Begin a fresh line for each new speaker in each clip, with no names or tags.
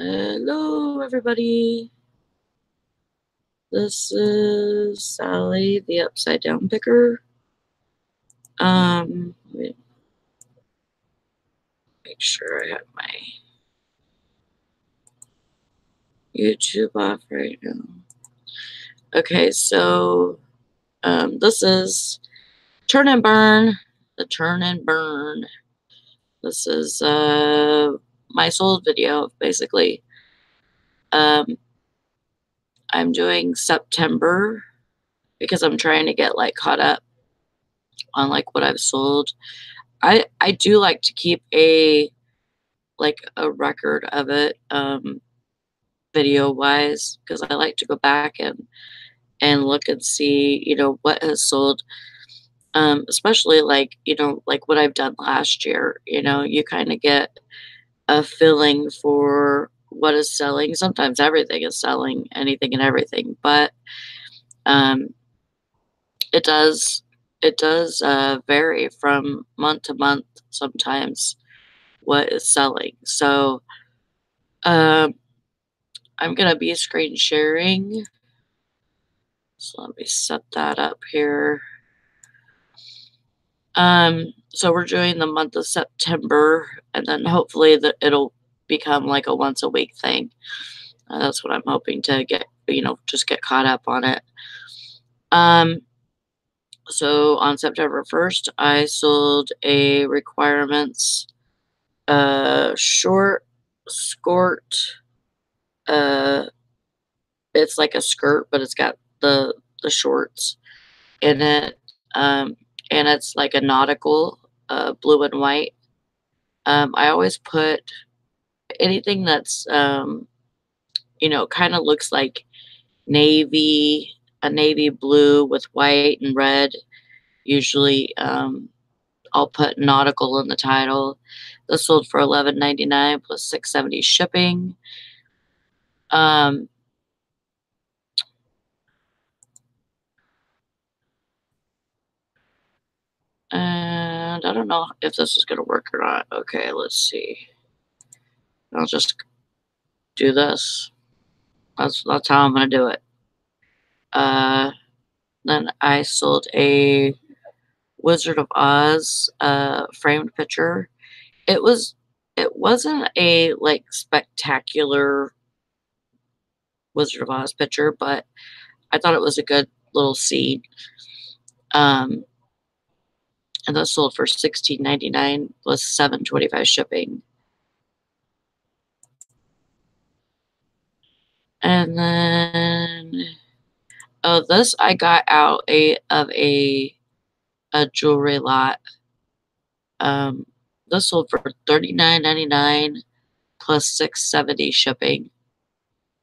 Hello, everybody. This is Sally, the upside down picker. Let me make sure I have my YouTube off right now. Okay, so this is Turn and Burn, the Turn and Burn. This is my sold video, basically. I'm doing September because I'm trying to get like caught up on like what I've sold. I do like to keep a record of it, video wise, because I like to go back and look and see, what has sold. Especially like, like what I've done last year, you kind of get a feeling for what is selling. Sometimes everything is selling, anything and everything, but um it does vary from month to month sometimes what is selling. So um I'm gonna be screen sharing. So let me set that up here. So we're doing the month of September, and then hopefully that it'll become like a once a week thing. That's what I'm hoping to get, just get caught up on it. So on September 1st, I sold a requirements short skirt. Uh, it's like a skirt, but it's got the shorts in it. And it's like a nautical, blue and white. I always put anything that's, kind of looks like a navy blue with white and red. Usually, I'll put nautical in the title. This sold for $11.99 plus $6.70 shipping. Um, and I don't know if this is going to work or not. Okay, let's see. I'll just do this. That's how I'm going to do it. Then I sold a Wizard of Oz framed picture. It wasn't a like spectacular Wizard of Oz picture, but I thought it was a good little scene. And that sold for $16.99 plus $7.25 shipping. And then this I got out of a jewelry lot. This sold for $39.99 plus $6.70 shipping.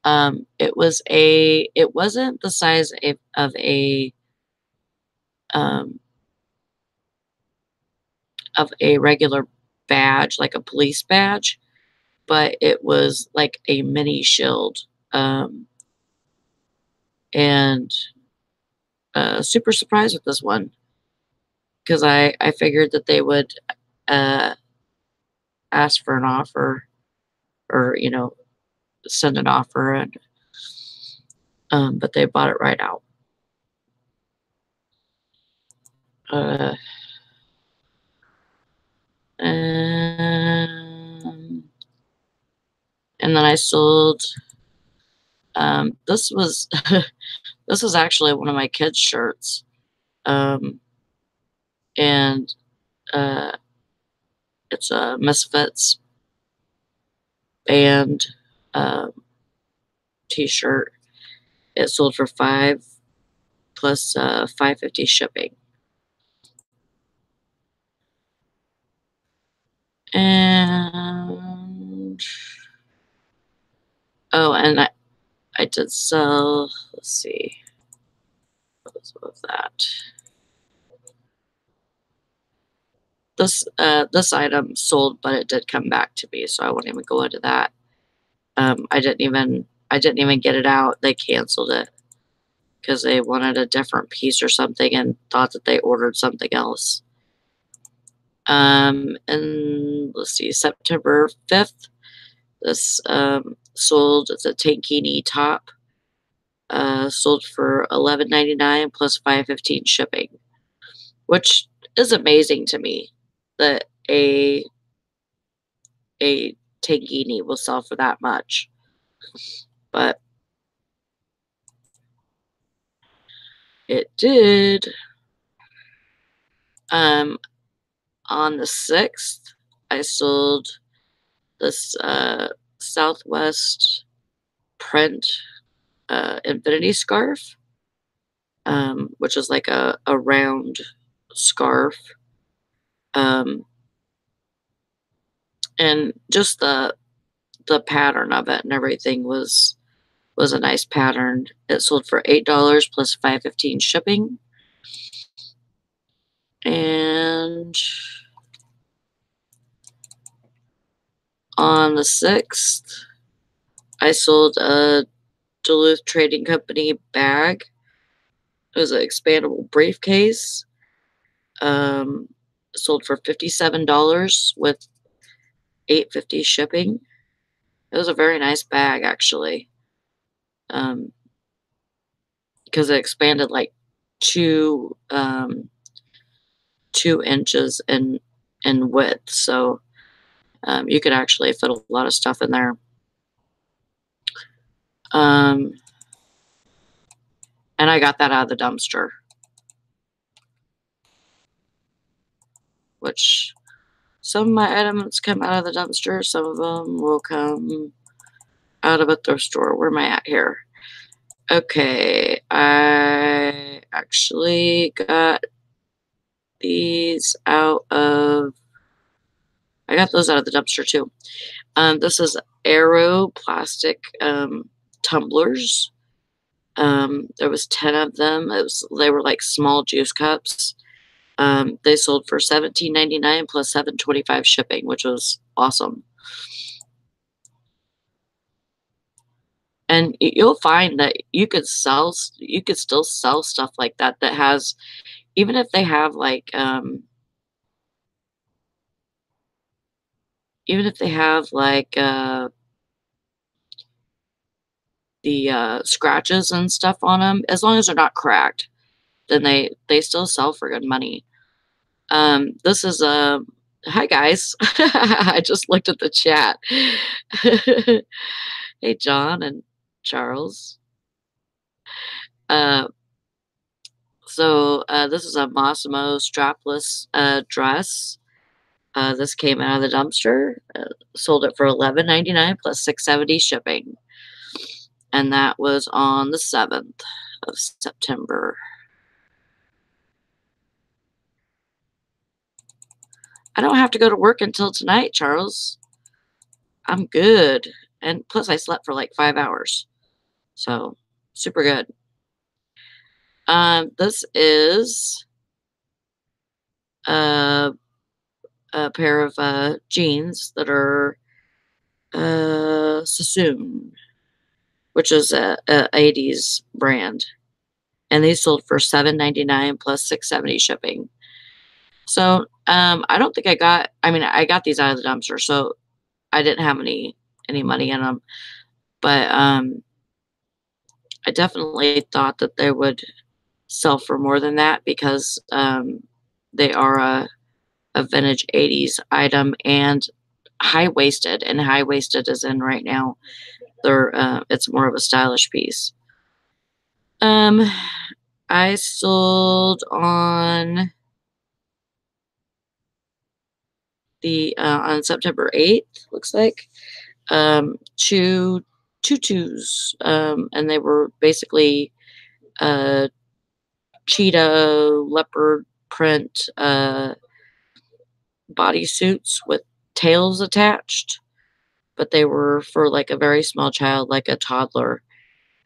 It wasn't the size of a regular badge, like a police badge, but it was like a mini shield. And super surprised with this one because I figured that they would ask for an offer or send an offer, and but they bought it right out. And then I sold. This was this was actually one of my kids' shirts, and it's a Misfits band T-shirt. It sold for $5 plus $5.50 shipping. And and I did sell. Let's see, what was that? This item sold, but it did come back to me, so I won't even go into that. I didn't even get it out. They canceled it because they wanted a different piece or something and thought that they ordered something else. And let's see, September 5th, This sold, it's a tankini top, sold for $11.99 plus $5.15 shipping, which is amazing to me that a tankini will sell for that much. But it did. Um, on the 6th, I sold this Southwest print infinity scarf, which is like a round scarf. Um, and just the pattern of it and everything was a nice pattern. It sold for $8 plus $5.15 shipping. And on the 6th, I sold a Duluth Trading Company bag. It was an expandable briefcase. Sold for $57 with $8.50 shipping. It was a very nice bag, actually, because it expanded like 2 inches in width, so you could actually fit a lot of stuff in there. And I got that out of the dumpster, which some of my items come out of the dumpster, some of them will come out of a thrift store. Where am I at here? Okay, I actually got these out of, I got those out of the dumpster too. This is Aero plastic tumblers. There was 10 of them. They were like small juice cups. They sold for $17.99 plus $7.25 shipping, which was awesome. And you'll find that you could still sell stuff like that has, even if they have like, even if they have like the scratches and stuff on them, as long as they're not cracked, then they still sell for good money. This is a hi guys. I just looked at the chat. Hey John and Charles. This is a Massimo strapless dress. This came out of the dumpster. Sold it for $11.99 plus $6.70 shipping, and that was on the 7th of September. I don't have to go to work until tonight, Charles. I'm good. And plus I slept for like 5 hours. So, super good. This is a pair of jeans that are Sassoon, which is a 80s brand. And these sold for $7.99 plus $6.70 shipping. So, I don't think I got these out of the dumpster, so I didn't have any money in them. But I definitely thought that they would sell for more than that because they are a vintage 80s item and high-waisted, and high-waisted is in right now. It's more of a stylish piece. I sold on on September 8th, looks like, 2 tutus, and they were basically cheetah leopard print bodysuits with tails attached, but they were for like a very small child, like a toddler.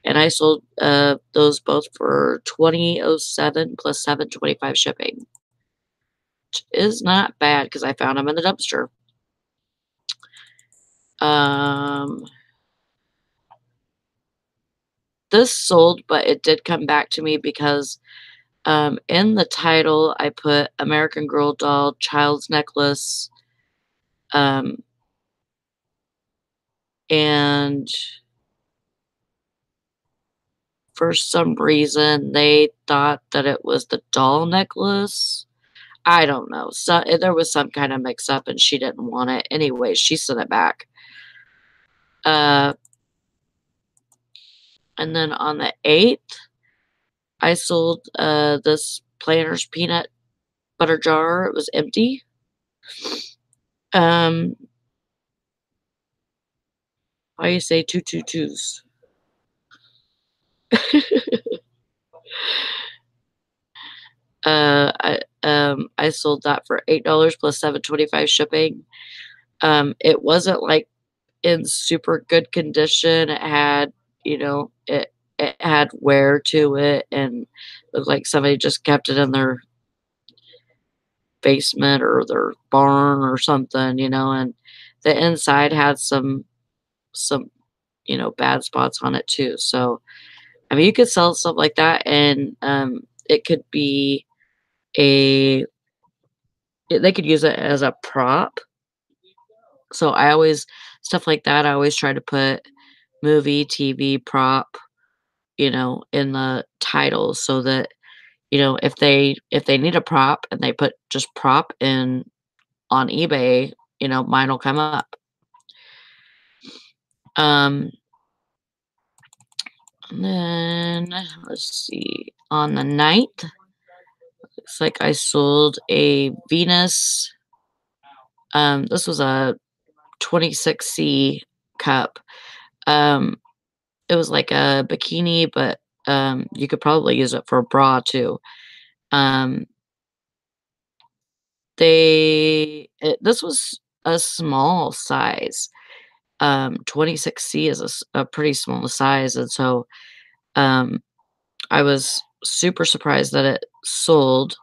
And I sold those both for $20.07 plus $7.25 shipping, which is not bad because I found them in the dumpster. This sold, but it did come back to me because in the title I put American Girl doll child's necklace, and for some reason, they thought that it was the doll necklace. I don't know. There was some kinda mix up and she didn't want it. Anyway, she sent it back. Uh, and then on the 8th, I sold, this Planters peanut butter jar. It was empty. Um, why you say 2 2 2s? I sold that for $8 plus 7.25 shipping. It wasn't, like, in super good condition. It had, it had wear to it and looked like somebody just kept it in their basement or their barn or something, and the inside had some, bad spots on it too. So, I mean, you could sell stuff like that and, it could be a they could use it as a prop. So I always stuff like that, I always try to put movie, TV prop, in the title so that, if they need a prop and they put just prop in on eBay, mine will come up. Um, and then let's see, on the 9th, looks like I sold a Venus. This was a 26C cup. Um, it was like a bikini, but you could probably use it for a bra too. Um, this was a small size. 26C is a pretty small size, and so um, I was super surprised that it sold.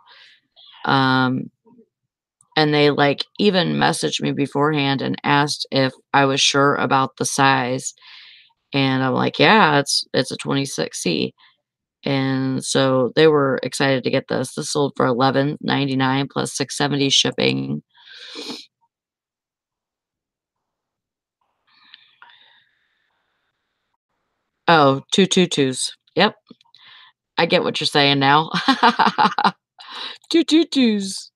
Um, and they like even messaged me beforehand and asked if I was sure about the size, and I'm like, yeah, it's a 26C. And so they were excited to get this. This sold for 11.99 plus 6.70 shipping. Oh, 2 2 2s. Yep, I get what you're saying now. 2 2 2s.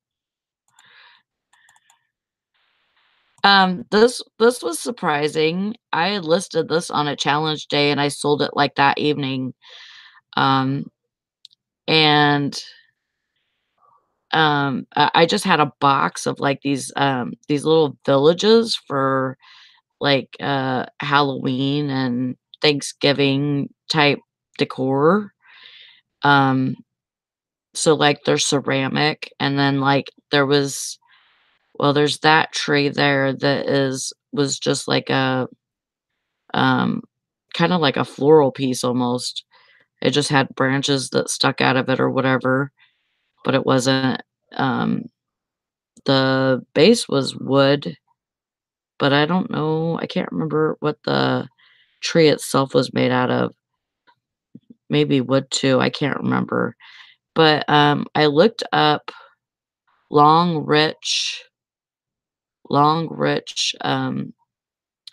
This was surprising. I had listed this on a challenge day and I sold it like that evening. Um, and I just had a box of like these little villages for like Halloween and Thanksgiving type decor. Um, so like they're ceramic, and then like there's that tree there that was just like a um kind of like a floral piece almost. It just had branches that stuck out of it or whatever, but it wasn't um the base was wood, but I don't know, I can't remember what the tree itself was made out of. Maybe wood too, I can't remember. But I looked up long rich long rich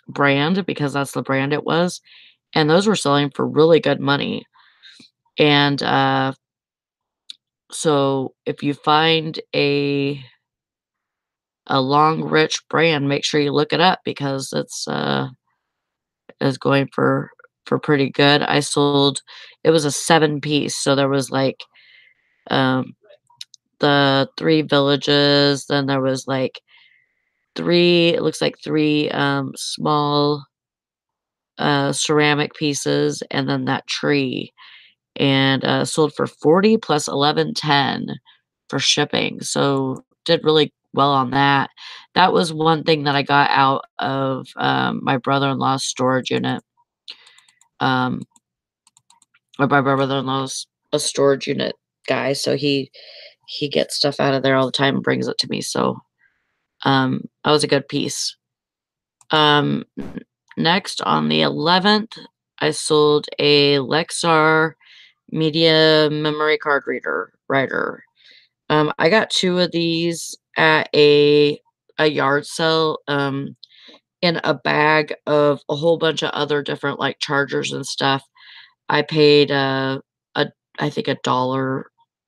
brand because that's the brand it was, and those were selling for really good money. And so if you find a long rich brand, make sure you look it up because it's is going for pretty good. I sold it was a 7 piece, so there was like um the 3 villages, then there was like 3 it looks like 3 small ceramic pieces and then that tree, and, sold for 40 plus 11.10 for shipping, so did really well on that. That was one thing that I got out of, my brother-in-law's storage unit. Um, or my brother-in-law's a storage unit guy, so he gets stuff out of there all the time and brings it to me, so, that was a good piece. Next on the 11th, I sold a Lexar media memory card writer. I got 2 of these at a yard sale, in a bag of a whole bunch of other different, like, chargers and stuff. I paid, a I think $1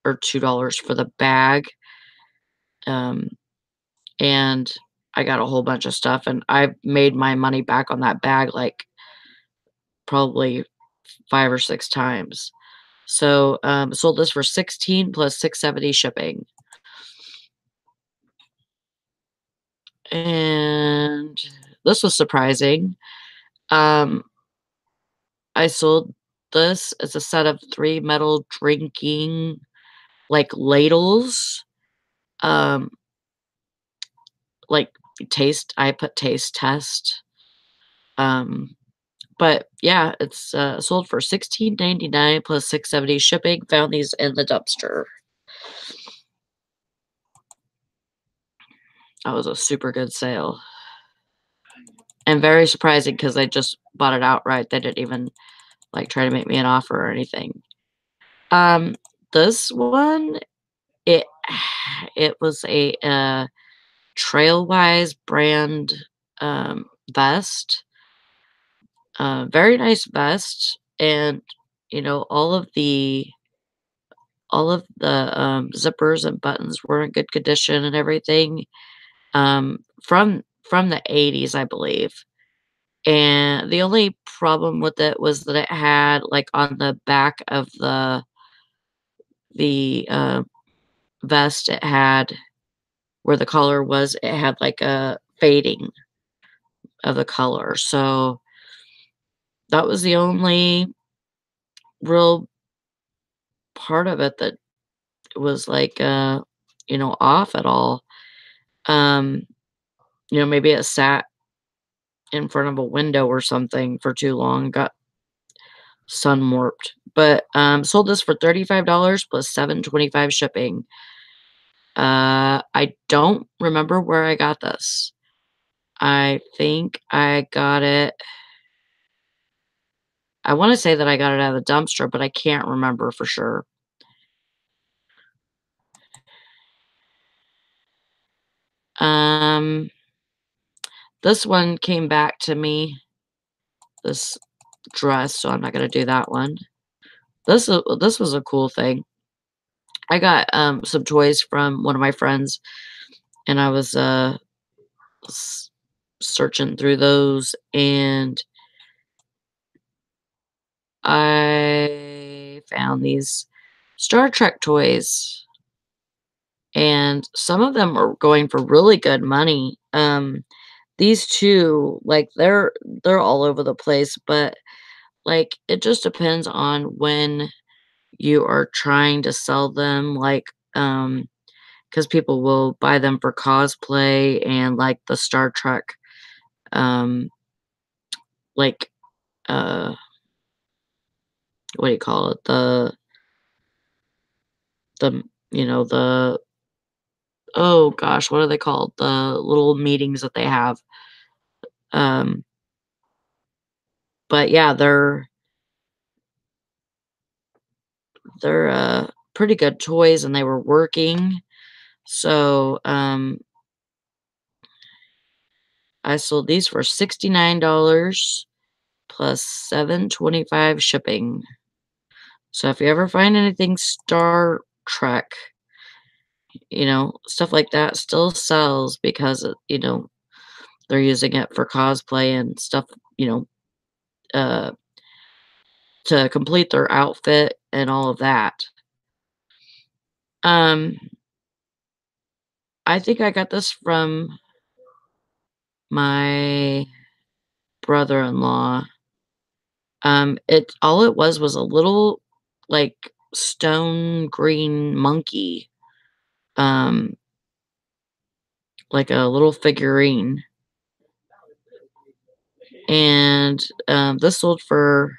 or $2 for the bag, um, and I got a whole bunch of stuff, and I made my money back on that bag, like, probably 5 or 6 times. So, sold this for 16 plus 670 shipping. And this was surprising. Um, I sold this as a set of 3 metal drinking, like, ladles, um, like, I put taste test, um, but yeah, it's, sold for 16.99 plus 670 shipping, found these in the dumpster. That was a super good sale, and very surprising because I just bought it outright. They didn't even, like, try to make me an offer or anything. Um, this one, it it was a, Trailwise brand, vest, very nice vest, and, all of the zippers and buttons were in good condition and everything, from the '80s, I believe, and the only problem with it was that it had, like, on the back of the vest, it had where the collar was, it had, like, a fading of the color, so that was the only real part of it that was, like, off at all. Um, maybe it sat in front of a window or something for too long, got sun warped, but, sold this for $35 plus 7.25 shipping. I don't remember where I got this. I think I wanna say that I got it out of the dumpster, but I can't remember for sure. Um, this one came back to me, this dress, so I'm not gonna do that one. This was a cool thing. I got, some toys from one of my friends, and I was, s searching through those, and I found these Star Trek toys, and some of them are going for really good money. These 2, like, they're all over the place, but, like, it just depends on when you are trying to sell them, like, because people will buy them for cosplay and, like, the Star Trek, um, like, uh, what do you call it? The the oh gosh, what are they called? The little meetings that they have. Um, but yeah, they're pretty good toys and they were working. So, I sold these for $69 plus 7.25 shipping. So if you ever find anything Star Trek, stuff like that still sells because, they're using it for cosplay and stuff, you know, uh, to complete their outfit and all of that. Um, I think I got this from my brother-in-law. It was a little, like, stone green monkey, um, like a little figurine, and, this sold for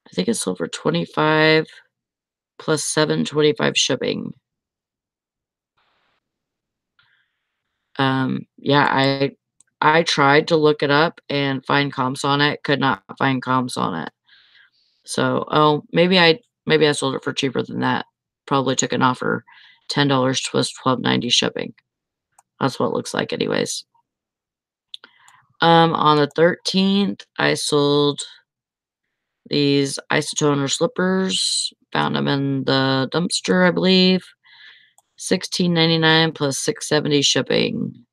I think it sold for 25 plus 7.25 shipping. Yeah, I tried to look it up and find comps on it, could not find comps on it. So, maybe I sold it for cheaper than that. Probably took an offer, $10 plus 12.90 shipping. That's what it looks like anyways. On the 13th, I sold these isotoner slippers. Found them in the dumpster, I believe. $16.99 plus $6.70 shipping.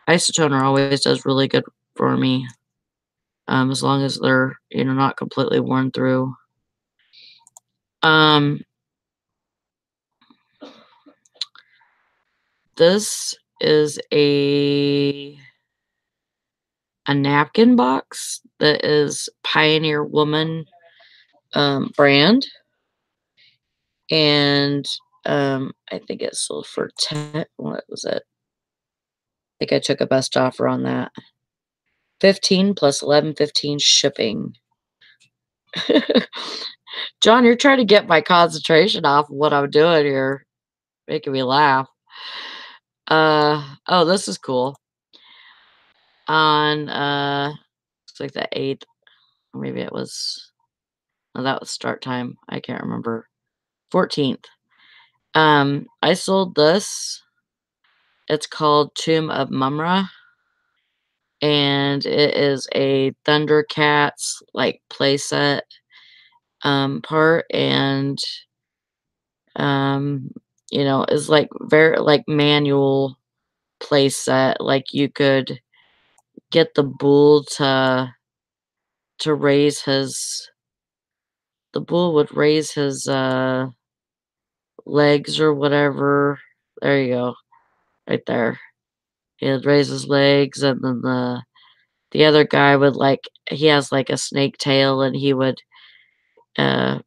Isotoner always does really good for me, as long as they're, not completely worn through. Um, this is a napkin box that is Pioneer Woman brand, and I think it sold for 10. What was it? I think I took a best offer on that. 15 plus 11.15 shipping. John, you're trying to get my concentration off of what I'm doing here, making me laugh. Oh, this is cool. On looks like the 8th, or maybe it was, oh, that was start time. I can't remember. 14th. I sold this. It's called Tomb of Mumra, and it is a Thundercats like playset part, and um is like very like manual playset. Like you could get the bull to raise his the bull would raise his legs or whatever. There you go. Right there. He'd raise his legs, and then the other guy would, like, he has, like, a snake tail, and he would, uh,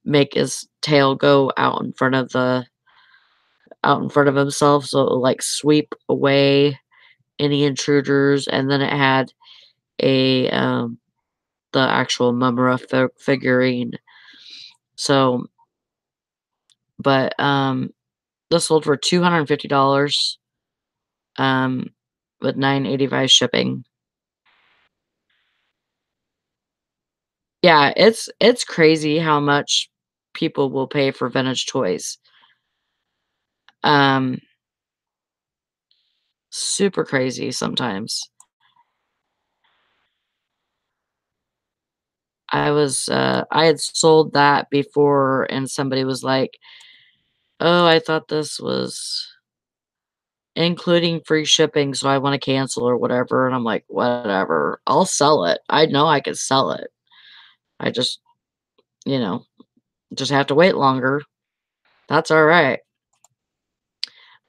make his tail go out in front of himself, so it would, like, sweep away any intruders, and then it had the actual Mumra figurine. So but, this sold for $250, um, with $9.85 shipping. Yeah, it's crazy how much people will pay for vintage toys. Um, Super crazy sometimes. I had sold that before and somebody was like, "Oh, I thought this was including free shipping, so I wanna cancel or whatever," and I'm like, "Whatever, I'll sell it. I know I can sell it. I just, you know, just have to wait longer. That's alright."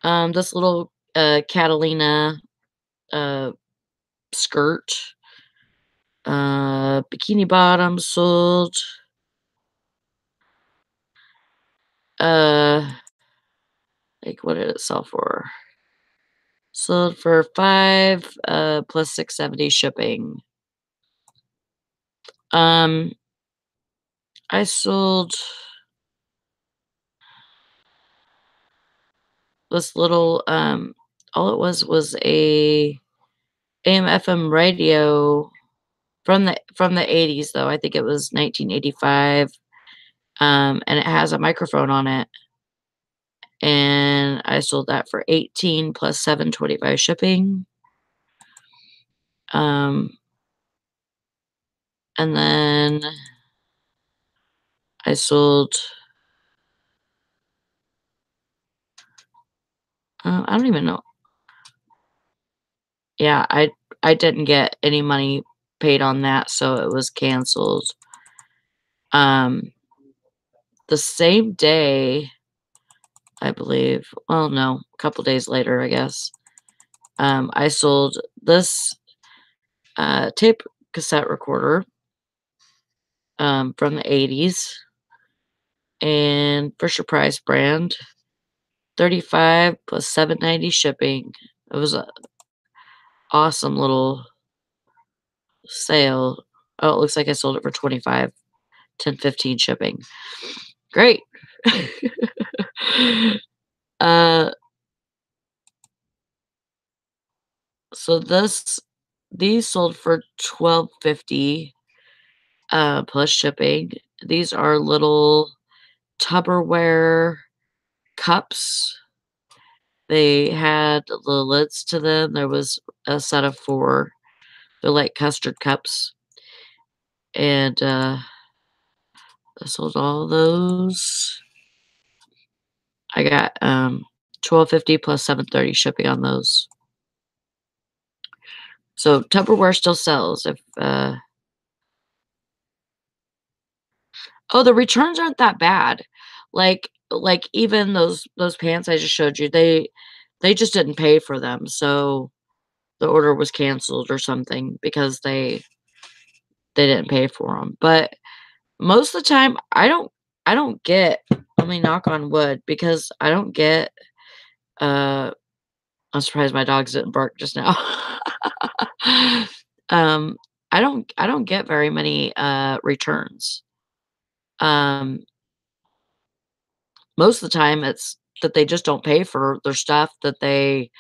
This little, Catalina, uh, skirt, bikini bottom sold, uh, like, what did it sell for? Sold for 5, plus 6.70 shipping. Um, I sold this little, all it was a AM/FM radio from the '80s, though. I think it was 1985, and it has a microphone on it, and I sold that for 18 plus 7.25 shipping. Um, and then I sold, I don't even know. Yeah, I didn't get any money paid on that, so it was canceled. Um, the same day, I believe, well, no, a couple days later, I guess, I sold this, tape cassette recorder, from the '80s, and Fisher-Price brand, 35 plus 7.90 shipping. It was a awesome little sale. Oh, it looks like I sold it for 25, 10.15 shipping. Great. Uh, so these sold for 12.50, plus shipping. These are little Tupperware cups They had the lids to them. There was a set of 4. They're like custard cups, and, I sold all those. I got, 12.50 plus 7.30 shipping on those. So Tupperware still sells if, oh, the returns aren't that bad. Like, even those pants I just showed you, they just didn't pay for them, so the order was canceled or something because they didn't pay for them. But most of the time, I don't get, let me knock on wood, because I don't get, uh I'm surprised my dogs didn't bark just now. Um, I don't get very many, returns. Um, Most of the time, it's that they just don't pay for their stuff that they,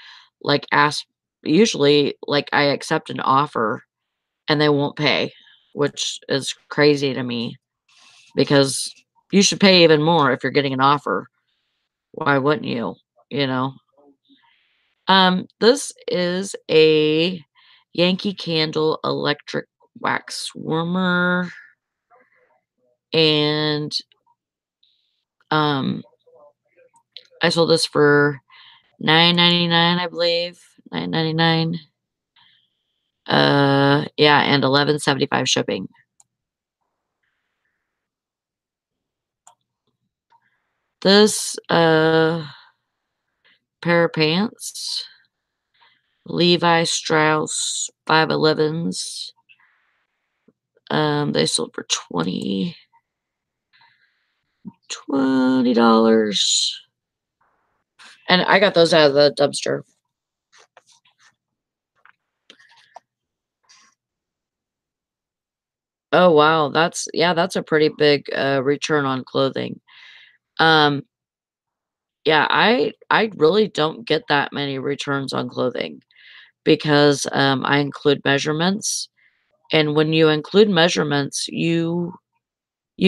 like, ask. Usually, like, I accept an offer and they won't pay, which is crazy to me because you should pay even more if you're getting an offer. Why wouldn't you? You know? This is a Yankee Candle electric wax warmer, and, um, I sold this for 9.99, I believe, 9.99. Yeah, and 11.75 shipping. This, pair of pants, Levi Strauss 511s, they sold for $20, and I got those out of the dumpster. Oh, wow, that's, yeah, that's a pretty big, return on clothing. Um, yeah, I really don't get that many returns on clothing because, I include measurements, and when you include measurements, you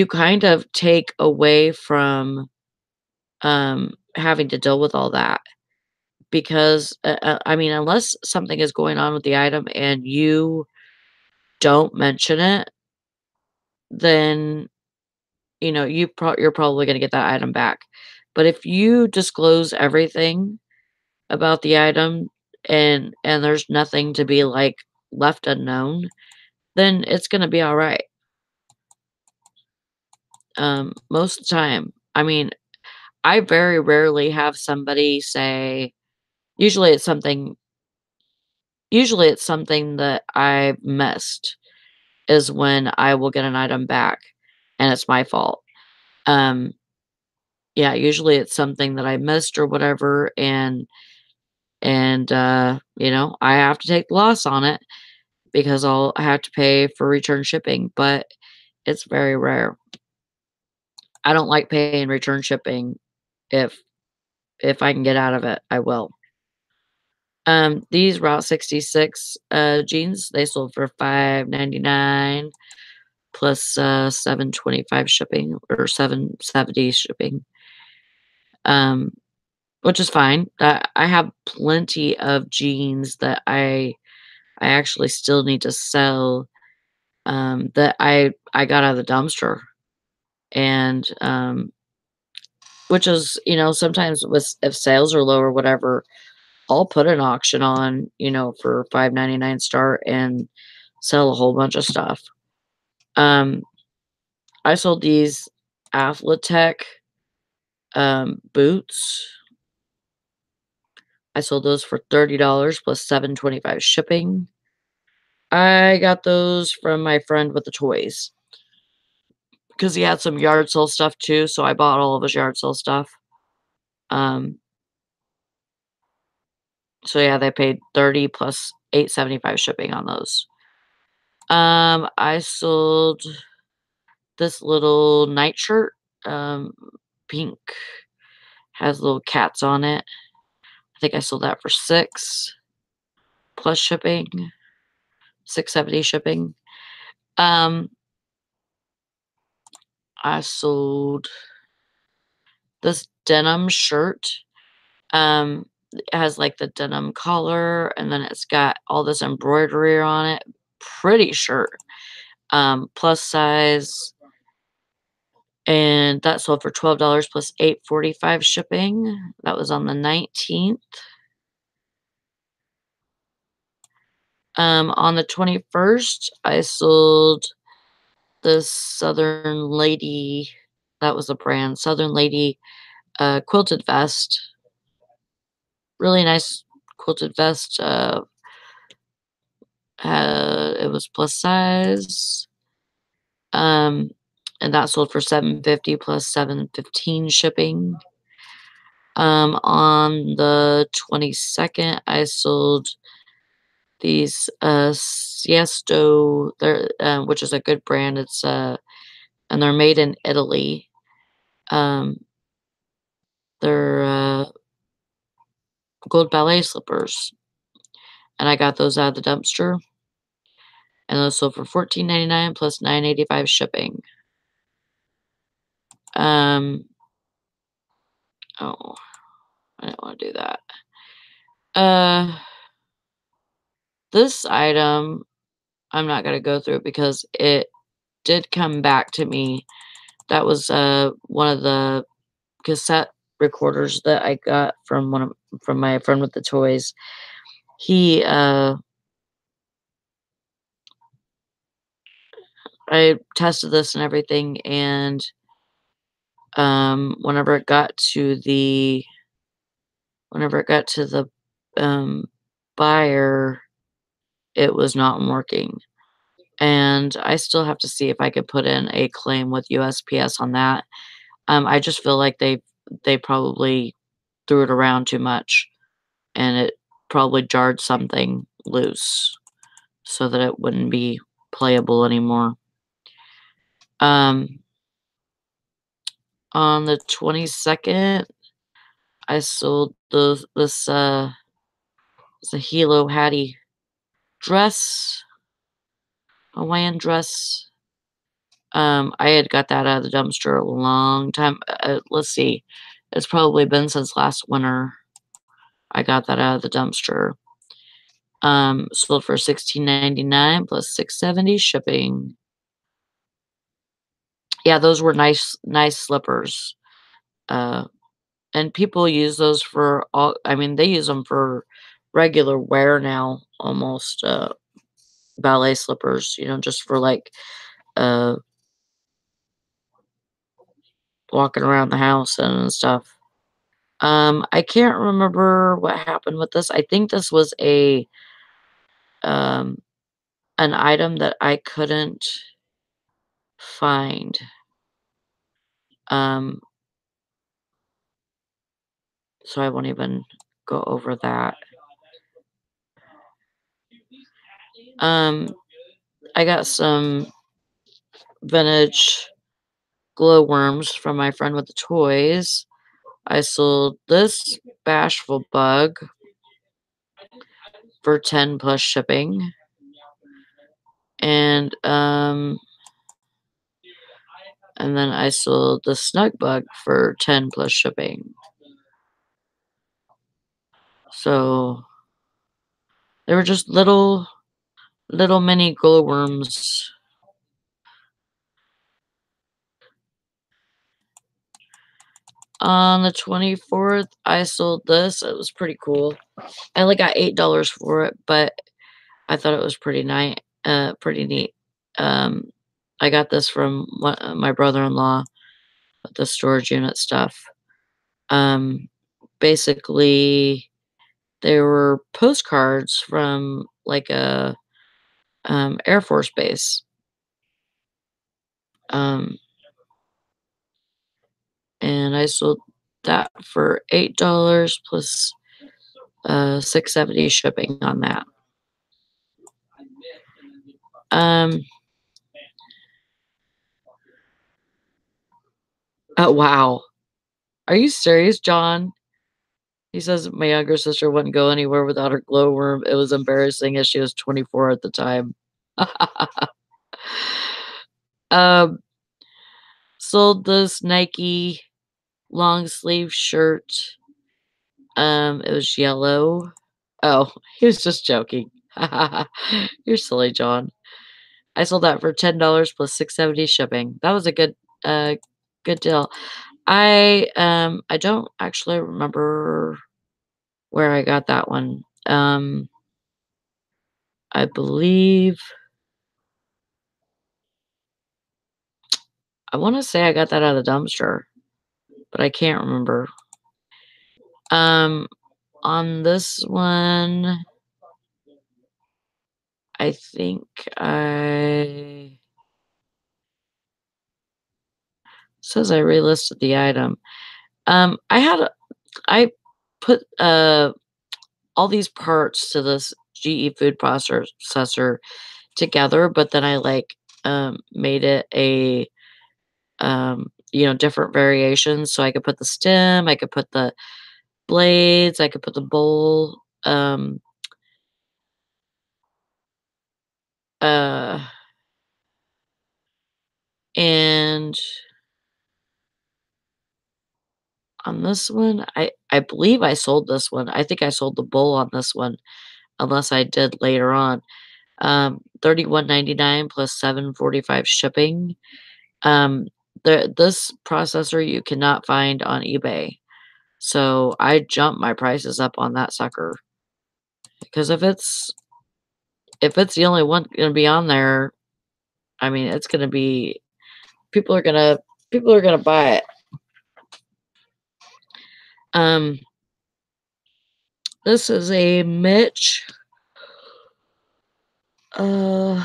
kind of take away from, having to deal with all that because, I mean, unless something is going on with the item and you don't mention it, then, you're probably gonna get that item back. But if you disclose everything about the item and there's nothing to be, like, left unknown, then it's gonna be alright, most of the time. I mean, I very rarely have somebody say, usually it's something usually it's something that I missed is when I will get an item back, and it's my fault. Um, yeah, usually it's something that I missed or whatever, and I have to take the loss on it because I have to pay for return shipping, but it's very rare. I don't like paying return shipping. If if I can get out of it, I will. These Route 66 jeans, they sold for 5.99 plus 7.25 shipping or 7.70 shipping. Um, which is fine. I have plenty of jeans that I actually still need to sell, that I got out of the dumpster, and, which is, sometimes with if sales are low or whatever, I'll put an auction on, for 5.99 start and sell a whole bunch of stuff. Um, I sold these Athletech, boots. I sold those for $30 plus 7.25 shipping. I got those from my friend with the toys because he had some yard sale stuff too, so I bought all of his yard sale stuff. Um, so yeah, they paid 30 plus 8.75 shipping on those. I sold this little nightshirt, pink, has little cats on it. I think I sold that for 6 plus shipping, 6.70 shipping. Um, I sold this denim shirt. It has, like, the denim collar, and then it's got all this embroidery on it. Pretty shirt, plus size, and that sold for $12 plus $8.45 shipping. That was on the 19th. On the 21st, I sold this Southern Lady, that was a brand, Southern Lady, quilted vest. Really nice quilted vest, it was plus size, um, and that sold for $7.50 plus $7.15 shipping. On the 22nd, I sold these, Siesto, they're, which is a good brand, it's, and they're made in Italy. Um, they're, gold ballet slippers, and I got those out of the dumpster, and those sold for $14.99 plus $9.85 shipping. Um, oh, I didn't wanna do that. Uh, this item, I'm not gonna go through it because it did come back to me. That was, one of the cassette recorders that I got from my friend with the toys. He, I tested this and everything, and, whenever it got to the whenever it got to the, um, buyer, it was not working, and I still have to see if I could put in a claim with USPS on that. I just feel like they probably threw it around too much, and it probably jarred something loose so that it wouldn't be playable anymore. Um, on the 22nd, I sold it's a Hilo Hattie dress, Hawaiian dress. I had got that out of the dumpster a long time, let's see, it's probably been since last winter I got that out of the dumpster. Sold for $16.99 plus $6.70 shipping. Yeah, those were nice slippers. Uh, and people use those for all, I mean, they use them for regular wear now, almost, ballet slippers, just for, like, uh, walking around the house and stuff. I can't remember what happened with this. I think this was um, an item that I couldn't find. Um, so I won't even go over that. Um, I got some vintage glowworms from my friend with the toys. I sold this bashful bug for 10 plus shipping. And, and then I sold the snug bug for 10 plus shipping. So they were just little mini glowworms. On the 24th, I sold this. It was pretty cool. I only got $8 for it, but I thought it was pretty neat. Um, I got this from my brother-in-law with the storage unit stuff. Um, basically, they were postcards from like a Air Force base. Um, and I sold that for $8 plus 6.70 shipping on that. Um, oh wow. Are you serious, John? He says my younger sister wouldn't go anywhere without her glowworm. It was embarrassing as she was 24 at the time. Um, sold this Nike long sleeve shirt. It was yellow. Oh, he was just joking. You're silly, John. I sold that for $10 plus $6.70 shipping. That was a uh, good deal. I don't actually remember where I got that one. I believe I wanna say I got that out of the dumpster, but I can't remember. Um, on this one, I think I says I relisted the item. I put, all these parts to this GE food processor together, but then I, like, made it different variations, so I could put the stem, I could put the blades, I could put the bowl, uh, and on this one, I believe I sold this one. I think I sold the bowl on this one, unless I did later on. 31.99 plus 7.45 shipping. Um, this processor you cannot find on eBay. So I jumped my prices up on that sucker because if it's the only one gonna be on there, I mean, it's gonna be people are gonna people are gonna buy it. Um, this is a Mitch. Uh,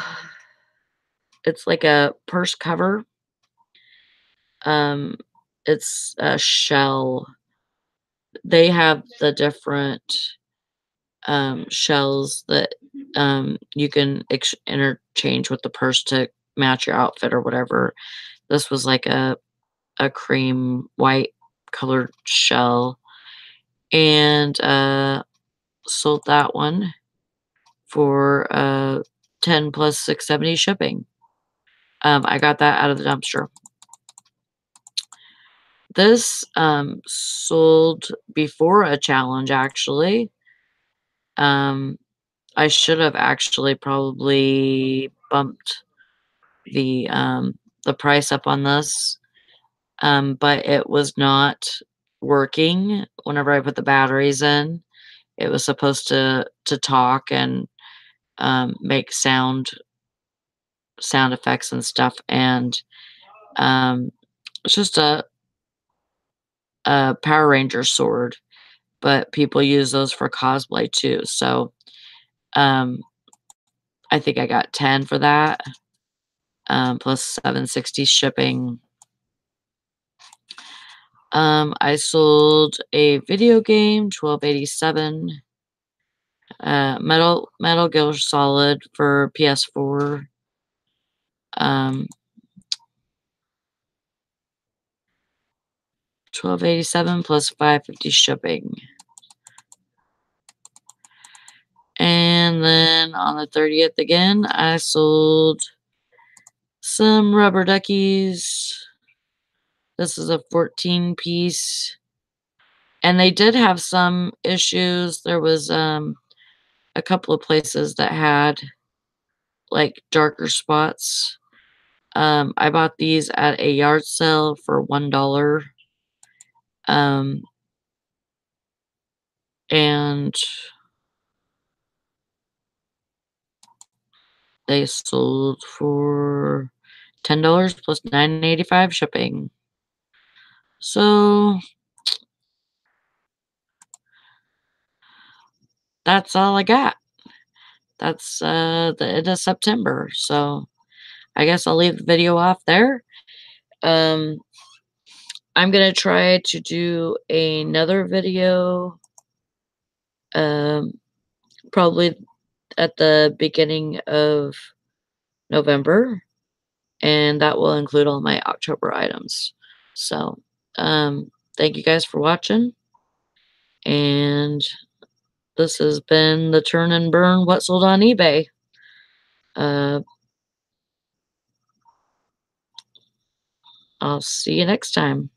it's like a purse cover. Um, it's a shell. They have the different shells that you can interchange with the purse to match your outfit or whatever. This was like a cream white colored shell, and sold that one for 10 plus 6.70 shipping. I got that out of the dumpster. This sold before a challenge actually. Um, I should have actually probably bumped the price up on this, but it was not working whenever I put the batteries in. It was supposed to talk and make sound effects and stuff, and it's just a Power Ranger sword, but people use those for cosplay too. So um, I think I got 10 for that, plus 7.60 shipping. I sold a video game, 12.87. Metal Gear Solid for PS4. 12.87 plus 5.50 shipping. And then on the 30th again, I sold some rubber duckies. This is a 14 piece. And they did have some issues. There was a couple of places that had like darker spots. I bought these at a yard sale for $1. Um, and they sold for $10 plus $9.85 shipping. So that's all I got. That's the end of September. So I guess I'll leave the video off there. Um, I'm gonna try to do another video, um, probably at the beginning of November, and that will include all my October items. So, thank you guys for watching, and this has been the Turn and Burn What Sold on eBay. Uh, I'll see you next time.